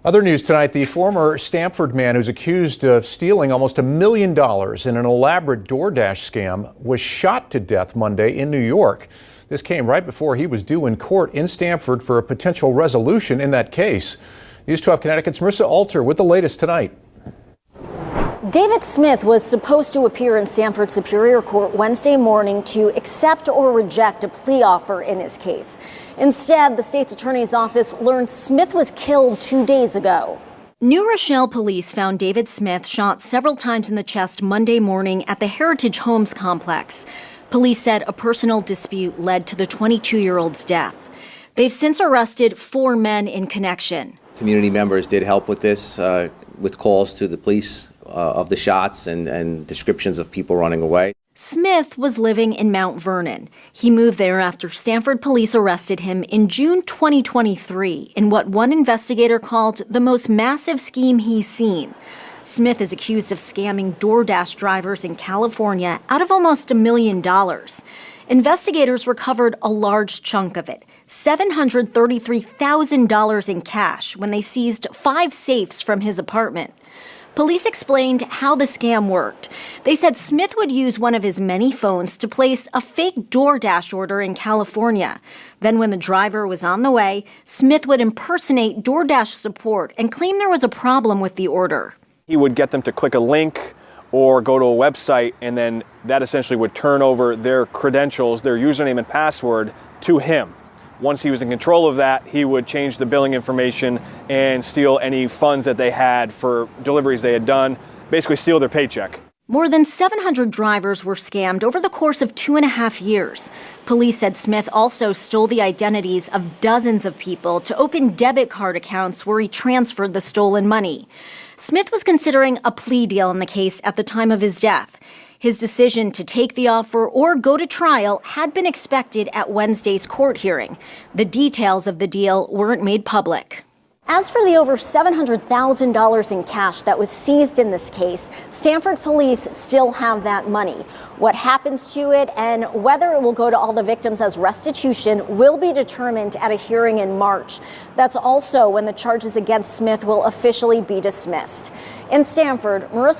Other news tonight, the former Stamford man who's accused of stealing almost $1 million in an elaborate DoorDash scam was shot to death Monday in New York. This came right before he was due in court in Stamford for a potential resolution in that case. News 12 Connecticut's Marissa Alter with the latest tonight. David Smith was supposed to appear in Stamford Superior Court Wednesday morning to accept or reject a plea offer in his case. Instead, the state's attorney's office learned Smith was killed 2 days ago. New Rochelle police found David Smith shot several times in the chest Monday morning at the Heritage Homes complex. Police said a personal dispute led to the 22-year-old's death. They've since arrested 4 men in connection. Community members did help with this, with calls to the police of the shots and descriptions of people running away. Smith was living in Mount Vernon. He moved there after Stamford police arrested him in June 2023 in what one investigator called the most massive scheme he's seen. Smith is accused of scamming DoorDash drivers in California out of almost $1 million. Investigators recovered a large chunk of it, $733,000 in cash, when they seized 5 safes from his apartment. Police explained how the scam worked. They said Smith would use one of his many phones to place a fake DoorDash order in California. Then when the driver was on the way, Smith would impersonate DoorDash support and claim there was a problem with the order. He would get them to click a link or go to a website, and then that essentially would turn over their credentials, their username and password, to him. Once he was in control of that, he would change the billing information and steal any funds that they had for deliveries they had done, basically steal their paycheck. More than 700 drivers were scammed over the course of 2.5 years. Police said Smith also stole the identities of dozens of people to open debit card accounts where he transferred the stolen money. Smith was considering a plea deal in the case at the time of his death. His decision to take the offer or go to trial had been expected at Wednesday's court hearing. The details of the deal weren't made public. As for the over $700,000 in cash that was seized in this case, Stamford police still have that money. What happens to it and whether it will go to all the victims as restitution will be determined at a hearing in March. That's also when the charges against Smith will officially be dismissed. In Stamford, Marissa